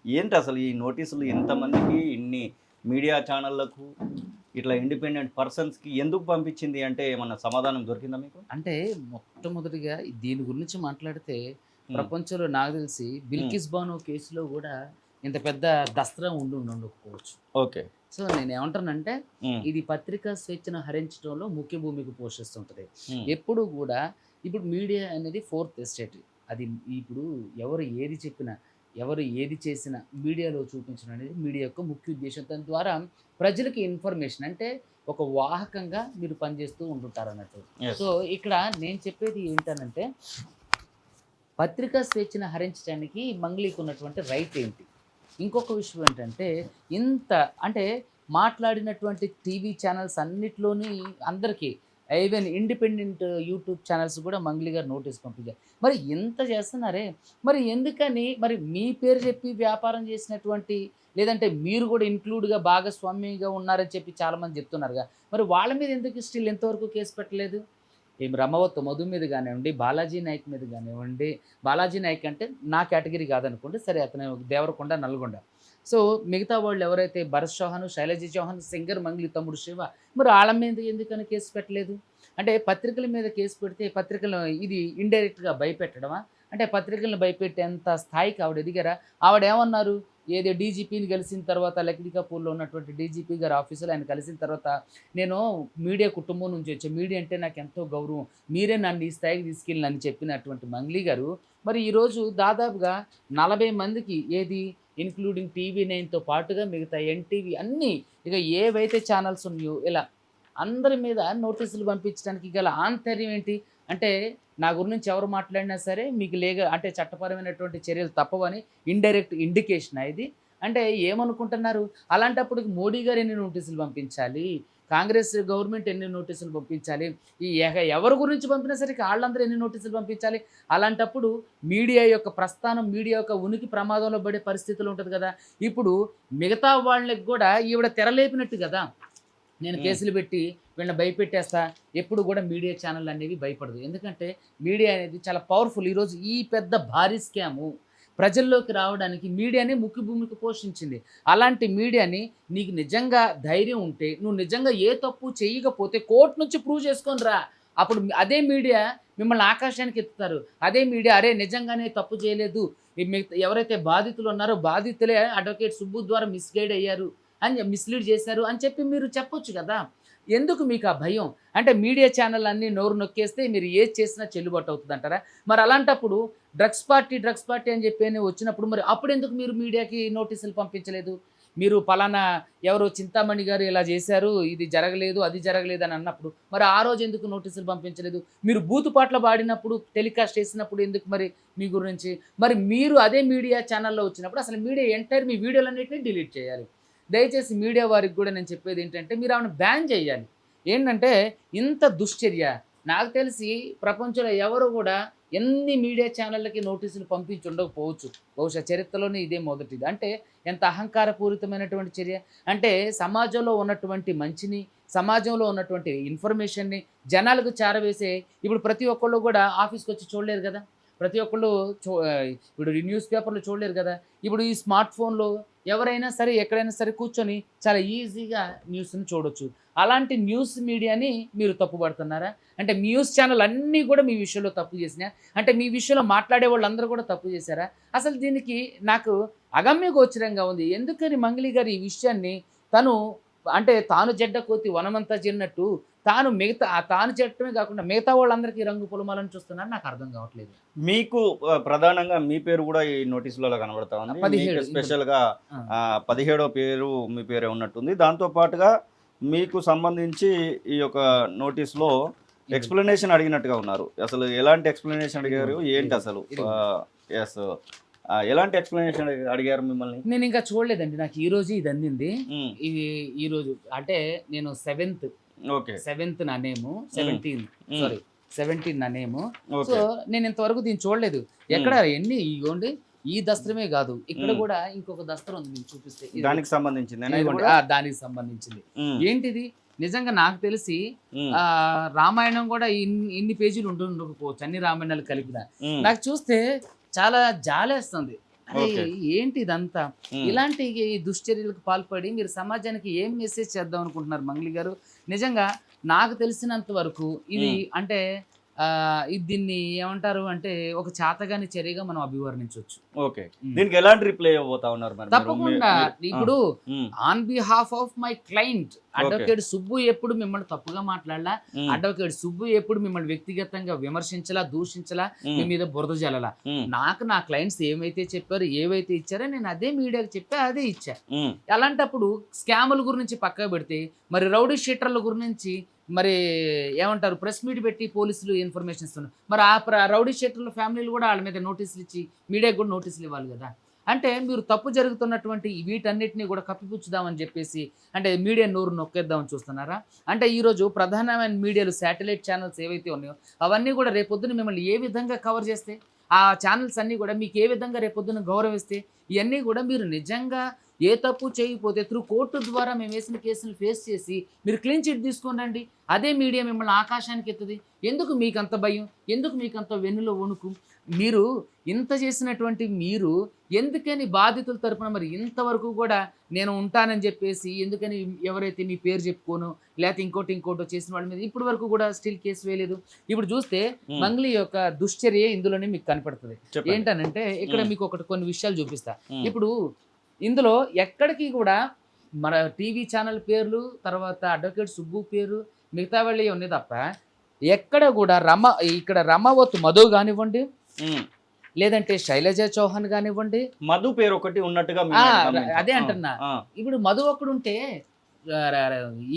ఏంటి అసలు ఈ నోటీసులు ఎంతమందికి ఇన్ని మీడియా ఛానళ్లకు ఇట్లా ఇండిపెండెంట్ పర్సన్స్కి ఎందుకు పంపించింది అంటే ఏమన్నా సమాధానం దొరికిందా మీకు? అంటే మొట్టమొదటిగా దీని గురించి మాట్లాడితే హ్మ్. ప్రపంచంలో నాకు తెలిసి హ్మ్. బిల్కిస్ బానో కేసులో కూడా ఇంత పెద్ద దస్త్రం ఉండకపోవచ్చు. ఓకే. సో నేనేమంటానంటే హ్మ్. ఇది పత్రికా స్వేచ్ఛను హరించడంలో ముఖ్య భూమిక పోషిస్తుంటది. హ్మ్. ఎప్పుడు కూడా ఇప్పుడు మీడియా అనేది ఫోర్త్ ఎస్టేట్. అది ఇప్పుడు ఎవరు ఏది చెప్పినా, ఎవరు ఏది చేసినా మీడియాలో చూపించడం అనేది మీడియా యొక్క ముఖ్య ఉద్దేశం. దాని ద్వారా ప్రజలకి ఇన్ఫర్మేషన్ అంటే ఒక వాహకంగా మీరు పనిచేస్తూ ఉంటుంటారన్నట్టు. యెస్. సో ఇక్కడ నేను చెప్పేది ఏంటనంటే పత్రికా స్వేచ్ఛను హరించడానికి మంగ్లీకి ఉన్నటువంటి రైట్ ఏంటి? ఇంకొక విషయం ఏంటంటే ఇంత అంటే మాట్లాడినటువంటి టీవీ ఛానల్స్ అన్నిట్లోని అందరికీ ఈవెన్ ఇండిపెండెంట్ యూట్యూబ్ ఛానల్స్ కూడా మంగ్లీ గారు నోటీస్ పంపించారు. మరి ఇంత చేస్తున్నారే, మరి ఎందుకని మరి మీ పేరు చెప్పి వ్యాపారం చేసినటువంటి లేదంటే మీరు కూడా ఇంక్లూడ్‌గా భాగస్వామ్యంగా ఉన్నారని చెప్పి చాలామంది చెప్తున్నారుగా. మరి వాళ్ళ మీద ఎందుకు స్టిల్ ఇంతవరకు కేస్ పెట్టలేదు? రమవత్ మధు మీద గానివ్వండి, బాలాజీ నాయక్ మీద గానివ్వండి, బాలాజీ నాయక్ అంటే నా కేటగిరీ కాదనుకోండి. సరే అతను దేవరకొండ, నల్గొండ. సో మిగతా వాళ్ళు ఎవరైతే భరత్ చౌహాన్, శైలజ చౌహాన్, సింగర్ మంగ్లీ తమ్ముడు శివ మరి ఆళ్ళ మీద ఎందుకని కేసు పెట్టలేదు? అంటే పత్రికల మీద కేసు పెడితే పత్రికలు ఇది ఇండైరెక్ట్‌గా భయపెట్టడమా? అంటే పత్రికలను భయపెట్టేంత స్థాయికి ఆవిడ ఎదిగారా? ఆవిడేమన్నారు? ఏదో డీజీపీని కలిసిన తర్వాత లక్డికాపూర్‌లో ఉన్నటువంటి డీజీపీ గారి ఆఫీసులో ఆయన కలిసిన తర్వాత, "నేను మీడియా కుటుంబం నుంచి వచ్చా. మీడియా అంటే నాకెంతో గౌరవం. మీరే నన్ను ఈ స్థాయికి తీసుకెళ్ళినని" చెప్పినటువంటి మంగ్లీ గారు, మరి ఈరోజు దాదాపుగా 40 మందికి ఏది ఇన్క్లూడింగ్ టీవీ9తో పాటుగా మిగతా ఎన్‌టీవీ అన్నీ ఇక ఏవైతే ఛానల్స్ ఉన్నాయో ఇలా అందరి మీద నోటీసులు పంపించడానికి గల ఆంతర్యం ఏంటి? అంటే నా గురించి ఎవరు మాట్లాడినా సరే మీకు అంటే చట్టపరమైనటువంటి చర్యలు తప్పవని ఇండైరెక్ట్ ఇండికేషనా ఇది? అంటే ఏమనుకుంటున్నారు? అలాంటప్పుడు మోడీ గారు ఎన్ని నోటీసులు పంపించాలి? కాంగ్రెస్ గవర్నమెంట్ ఎన్ని నోటీసులు పంపించాలి? ఎవరి గురించి పంపినా సరే ఆళ్ళందరూ ఎన్ని నోటీసులు పంపించాలి? అలాంటప్పుడు మీడియా యొక్క ప్రస్థానం, మీడియా యొక్క ఉనికి ప్రమాదంలో పడే పరిస్థితులు ఉంటది కదా! ఇప్పుడు మిగతా వాళ్ళకి గూడా ఈవిడ తెరలేపినట్టు గదా! నేను హ్మ్. కేసులు పెట్టి వీళ్ళని భయపెట్టేస్తా. ఎప్పుడు కూడా మీడియా ఛానల్ అనేవి భయపడదు. ఎందుకంటే మీడియా అనేది చాలా పవర్‌ఫుల్. ఈరోజు ఈ పెద్ద భారీ స్కాము ప్రజల్లోకి రావడానికి మీడియానే ముఖ్య భూమిక పోషించింది. అలాంటి మీడియాని నీకు నిజంగా ధైర్యం ఉంటే, నువ్వు నిజంగా ఏ తప్పు చేయకపోతే కోర్ట్ నుంచి ప్రూవ్ చేసుకొని రా. అప్పుడు అదే మీడియా మిమ్మల్ని ఆకాశానికి ఎత్తుతారు. అదే మీడియా అరే నిజంగానే తప్పు చేయలేదు. ఈ మిగతా ఎవరైతే బాధితులు ఉన్నారో బాధితులే అడ్వకేట్ సుబ్బు ద్వారా మిస్‌గైడ్ అయ్యారు అని మిస్‌లీడ్ చేశారు అని చెప్పి మీరు చెప్పొచ్చు కదా! ఎందుకు మీకు ఆ భయం? అంటే మీడియా ఛానల్ అన్నీ నోరు నొక్కేస్తే మీరు ఏది చేసినా చెల్లుబాటు అవుతదంటారా? మరి అలాంటప్పుడు డ్రగ్స్ పార్టీ అని చెప్పి వచ్చినప్పుడు మరి అప్పుడెందుకు మీరు మీడియాకి నోటీసులు పంపించలేదు? మీరు పలానా ఎవరో చింతామణి గారు ఇలా చేశారు, ఇది జరగలేదు, అది జరగలేదు అని అన్నప్పుడు మరి ఆ రోజు ఎందుకు నోటీసులు పంపించలేదు? మీరు బూతు పాటలు పాడినప్పుడు టెలికాస్ట్ చేసినప్పుడు ఎందుకు మరి మీ గురించి? మరి మీరు అదే మీడియా ఛానల్‌లో వచ్చినప్పుడు అసలు మీడియా ఎంటైర్ మీ వీడియోలన్నిటిని డిలీట్ చేయాలి. దయచేసి మీడియా వారికి కూడా నేను చెప్పేది ఏంటంటే మీరు ఆమెను బ్యాన్ చేయాలి. ఏంటంటే ఇంత దుశ్చర్య నాకు తెలిసి ప్రపంచంలో ఎవరు కూడా ఎన్ని మీడియా ఛానళ్ళకి నోటీసులు పంపించి ఉండకపోవచ్చు. బహుశా చరిత్రలోనే ఇదే మొదటిది. అంటే ఎంత అహంకారపూరితమైనటువంటి చర్య. అంటే సమాజంలో ఉన్నటువంటి మంచిని, సమాజంలో ఉన్నటువంటి ఇన్ఫర్మేషన్‌ని జనాలకు చేరవేసే ఇప్పుడు ప్రతి ఒక్కళ్ళు కూడా ఆఫీస్‌కి వచ్చి చూడలేరు కదా! ప్రతి ఒక్కళ్ళు ఇప్పుడు న్యూస్ పేపర్‌లో చూడలేరు కదా! ఇప్పుడు ఈ స్మార్ట్ ఫోన్‌లో ఎవరైనా సరే ఎక్కడైనా సరే కూర్చొని చాలా ఈజీగా న్యూస్‌ని చూడొచ్చు. అలాంటి న్యూస్ మీడియాని మీరు తప్పుపడుతున్నారా? అంటే న్యూస్ ఛానల్ అన్నీ కూడా మీ విషయంలో తప్పు చేసినాయా? అంటే మీ విషయంలో మాట్లాడే వాళ్ళందరూ కూడా తప్పు చేశారా? అసలు దీనికి నాకు అగమ్యగోచరంగా ఉంది. ఎందుకని మంగ్లీ గారు ఈ విషయాన్ని తను అంటే తాను జెడ్డ కోతి వనమంతా జిన్నట్టు తాను చెడటమే కాకుండా మిగతా వాళ్ళందరికీ రంగు పొలమాలని చూస్తున్నారని నాకు అర్థం కావట్లేదు. మీకు ప్రధానంగా మీ పేరు కూడా ఈ నోటీసులలో కనబడతా ఉంది. 17 మీకు ఇందులో. స్పెషల్‌గా ఆ! 17వ పేరు మీ పేరే ఉన్నట్టుంది. దాంతో పాటుగా మీకు సంబంధించి ఈ యొక్క నోటీస్‌లో ఇది ఎక్స్‌ప్లనేషన్ అడిగినట్టుగా ఉన్నారు. అసలు ఎలాంటి ఎక్స్‌ప్లనేషన్ అడిగారు? ఇదిగోండి. ఏంటి ఇదిగోండి. అసలు? ఇదిగోండి. యెస్. ఎలాంటి ఎక్స్‌ప్లనేషన్ అడిగారు మిమ్మల్ని? నేనింకా చూడలేదండి. నాకు ఈరోజు ఇది అందింది. హ్మ్. ఇది ఈరోజు అంటే నేను ఓకే. 7థ్ నా నేము. హ్మ్. 17 హ్మ్. సారీ 17 నా నేము. So, okay. నేను ఇంతవరకు దీన్ని చూడలేదు. ఎక్కడ హ్మ్. ఇగోండి ఈ దస్త్రమే గాదు. ఇక్కడ హ్మ్. గూడా ఇంకొక దస్త్రం ఉంది మీకు చూపిస్తే. దానికి సంబంధించిందేనా ఇది ఇదిగోండి. కూడా? దానికి సంబంధించింది. హ్మ్. ఏంటిది? నిజంగా నాకు తెలిసి హ్మ్. రామాయణం గూడా ఇన్ని పేజీలు ఉండకపోవచ్చు. అన్ని రామాయణాలు కలిపిన. హ్మ్. నాకు చూస్తే చాలా జాలేస్తుంది. అరే ఓకే. ఏంటి ఇదంతా? ఉమ్, ఇలాంటి ఈ దుశ్చర్యలకు పాల్పడి మీరు సమాజానికి ఏం మెసేజ్ చేద్దాం అనుకుంటున్నారు మంగ్లీ గారు? నిజంగా నాకు తెలిసినంత వరకు ఇది అంటే ఇది దీన్ని ఏమంటారు అంటే ఒక చాతగాని చర్యగా మనం అభివర్ణించవచ్చు. ఓకే. దీనికి ఎలాంటి రిప్లై ఇవ్వబోతా ఉన్నారు మరి మీరు? తప్పకుండా ఇప్పుడు um, on behalf of my client okay. Advocate Subbu ఎప్పుడు మిమ్మల్ని తప్పుగా మాట్లాడలా, ఉమ్, అడ్వకేట్ సుబ్బు ఎప్పుడు మిమ్మల్ని వ్యక్తిగతంగా విమర్శించలా, దూషించలా, మీ ఉమ్, మీద బురద జల్లలా. ఉమ్, నాకు నా క్లయింట్స్ ఏమైతే చెప్పారో ఏవైతే ఇచ్చారో నేను అదే మీడియాకి చెప్పా, అదే ఇచ్చా. ఉమ్, అలాంటప్పుడు స్కాముల గురించి పక్కకు పెడితే మరి రౌడీ షీటర్ల గురించి మరి ఏమంటారు ప్రెస్ మీట్ పెట్టి పోలీసులు ఇన్ఫర్మేషన్ ఇస్తున్నారు. మరి ఆ రౌడీ షీటర్ల ఫ్యామిలీలు కూడా వాళ్ళ మీద నోటీసులు ఇచ్చి మీడియాకి కూడా నోటీసులు ఇవ్వాలి కదా. అంటే మీరు తప్పు జరుగుతున్నటువంటి వీటన్నిటిని కూడా కప్పిపుచ్చుదామని చెప్పేసి అంటే మీడియా నోరు నొక్కేద్దామని చూస్తున్నారా? అంటే ఈరోజు ప్రధానమైన మీడియాలు శాటిలైట్ ఛానల్స్ ఏవైతే ఉన్నాయో అవన్నీ కూడా రేపొద్దున మిమ్మల్ని ఏ విధంగా కవర్ చేస్తే, ఆ ఛానల్స్ అన్నీ కూడా మీకు ఏ విధంగా రేపొద్దున గౌరవిస్తే, ఇవన్నీ కూడా మీరు నిజంగా ఏ తప్పు చేయకపోతే త్రూ కోర్టు ద్వారా మేము వేసిన కేసులు ఫేస్ చేసి మీరు క్లీన్ చిట్ తీసుకొని రండి. అదే మీడియా మిమ్మల్ని ఆకాశానికి ఎత్తుది. ఎందుకు మీకు అంత భయం? ఎందుకు మీకు అంత వెన్నులో వణుకు? మీరు ఇంత చేసినటువంటి మీరు ఎందుకని బాధితుల తరపున మరి ఇంతవరకు కూడా నేను ఉంటానని చెప్పేసి ఎందుకని ఎవరైతే మీ పేరు చెప్పుకోను లేకపోతే ఇంకోటో చేసిన వాళ్ళ మీద ఇప్పటి వరకు కూడా స్టిల్ కేసు వేయలేదు? ఇప్పుడు చూస్తే మంగ్లీ యొక్క దుశ్చర్య ఇందులోనే మీకు కనపడుతుంది. చెప్పండి. ఏంటనంటే ఇక్కడ మీకు కొన్ని విషయాలు చూపిస్తా. ఉమ్, ఇప్పుడు ఇందులో ఎక్కడికి కూడా మన టీవీ ఛానల్ పేర్లు, తర్వాత అడ్వకేట్ సుబ్బు పేరు, మిగతా వాళ్ళే ఉన్నాయి తప్ప ఎక్కడ కూడా ఇక్కడ రమావత్ మధు కానివ్వండి, ఉమ్. లేదంటే శైలజ చౌహాన్ కానివ్వండి, మధు పేరు ఒకటి ఉన్నట్టుగా మేము గమనించాం. అదే అంటున్నా. ఆ, ఇప్పుడు మధు ఒక్కడుంటే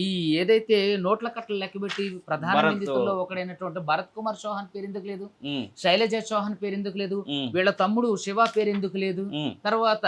ఈ ఏదైతే నోట్ల కట్టలు లెక్కబెట్టి ప్రధాన భరత్. నిందితుల్లో ఒకడైనటువంటి భరత్ కుమార్ చౌహాన్ పేరు ఎందుకు లేదు? ఉమ్, శైలజ చౌహాన్ పేరు ఎందుకు లేదు? ఉమ్, వీళ్ళ తమ్ముడు శివ పేరు ఎందుకు లేదు? ఉమ్, తర్వాత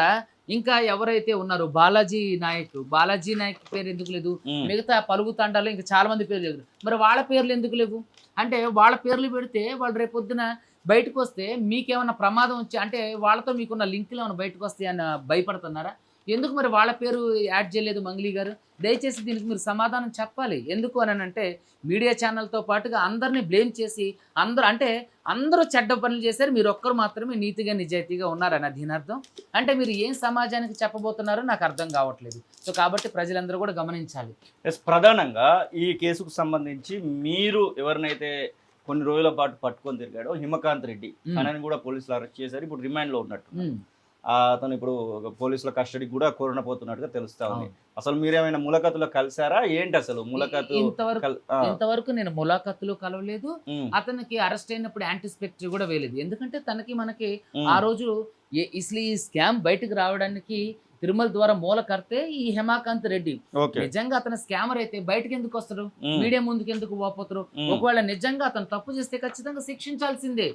ఇంకా ఎవరైతే ఉన్నారో బాలాజీ నాయక్ పేరు ఎందుకు లేదు? ఉమ్, మిగతా పలుగు తండాలో ఇంకా చాలా మంది పేర్లు లేదు. మరి వాళ్ళ పేర్లు ఎందుకు లేవు? అంటే వాళ్ళ పేర్లు పెడితే వాళ్ళు రేపొద్దున బయటకు వస్తే మీకేమన్నా ప్రమాదం వచ్చి అంటే వాళ్ళతో మీకున్న లింకులు ఏమైనా బయటకు వస్తాయి అని భయపడుతున్నారా? ఎందుకు మరి వాళ్ళ పేరు యాడ్ చేయలేదు మంగ్లీ గారు? దయచేసి దీనికి మీరు సమాధానం చెప్పాలి. ఎందుకు అని అంటే మీడియా ఛానల్తో పాటుగా అందరినీ బ్లేమ్ చేసి అందరూ చెడ్డ పనులు చేశారు, మీరు ఒక్కరు మాత్రమే నీతిగా నిజాయితీగా ఉన్నారని దీని అర్థం. అంటే మీరు ఏం సమాజానికి చెప్పబోతున్నారో నాకు అర్థం కావట్లేదు. సో కాబట్టి ప్రజలందరూ కూడా గమనించాలి. ఎస్, ప్రధానంగా ఈ కేసుకు సంబంధించి మీరు ఎవరినైతే కొన్ని రోజుల పాటు పట్టుకొని తిరిగాడో హిమకాంత్ రెడ్డి అని కూడా పోలీసులు అరెస్ట్ చేశారు. ఇప్పుడు రిమాండ్లో ఉన్నట్టు. అతను ఇప్పుడు పోలీసుల కస్టడీకి కూడా కోరనపోతున్నట్టుగా తెలుస్తా ఉంది. అసలు మీరేమైనా ములాఖతులో కలిసారా ఏంటి? అసలు ములాఖతు ఇంతవరకు నేను ములాఖతులు కలవలేదు. అతనికి అరెస్ట్ అయినప్పుడు యాంటిసిపేటరీ కూడా వేయలేదు. ఎందుకంటే మనకి ఆ రోజు ఇసలు ఈ స్కామ్ బయటకు రావడానికి తిరుమల ద్వారా మూలకర్తే ఈ హిమకాంత్ రెడ్డి. నిజంగా అతను స్కామర్ అయితే బయటకు ఎందుకు వస్తారు? మీడియా ముందుకు ఎందుకు పోతారు? ఒకవేళ నిజంగా అతను తప్పు చేస్తే ఖచ్చితంగా శిక్షించాల్సిందే.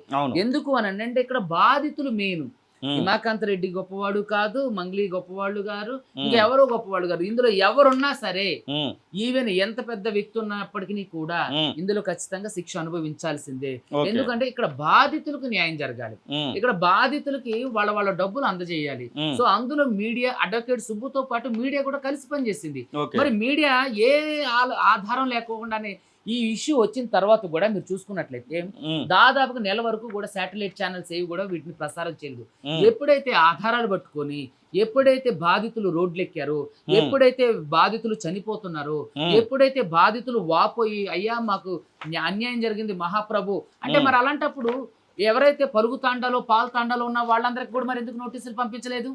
ఎందుకు అని అంటే ఇక్కడ బాధితులు మెయిన్. హిమకాంత్ రెడ్డి గొప్పవాడు కాదు, మంగ్లీ గొప్పవాళ్ళు గారు, ఇంకెవరో గొప్పవాళ్ళు గారు. ఇందులో ఎవరున్నా సరే, ఈవెన్ ఎంత పెద్ద వ్యక్తి ఉన్నప్పటికీ కూడా ఇందులో ఖచ్చితంగా శిక్ష అనుభవించాల్సిందే. ఎందుకంటే ఇక్కడ బాధితులకు న్యాయం జరగాలి. ఇక్కడ బాధితులకి వాళ్ళ డబ్బులు అందజేయాలి. సో అందులో మీడియా అడ్వకేట్ సుబ్బుతో పాటు మీడియా కూడా కలిసి పనిచేసింది. మరి మీడియా ఏ ఆధారం లేకుండానే ఈ ఇష్యూ వచ్చిన తర్వాత కూడా మీరు చూసుకున్నట్లయితే దాదాపుగా నెల వరకు కూడా శాటిలైట్ ఛానల్స్ ఏవి కూడా వీటిని ప్రసారం చేయలేదు. ఎప్పుడైతే ఆధారాలు పట్టుకొని, ఎప్పుడైతే బాధితులు రోడ్లు ఎక్కారో, ఎప్పుడైతే బాధితులు చనిపోతున్నారో, ఎప్పుడైతే బాధితులు వాపోయి అయ్యా మాకు అన్యాయం జరిగింది మహాప్రభు అంటే మరి అలాంటప్పుడు ఎవరైతే పలుగు తాండాలో పాలు తాండాలో ఉన్న వాళ్ళందరికీ కూడా మరి ఎందుకు నోటీసులు పంపించలేదు?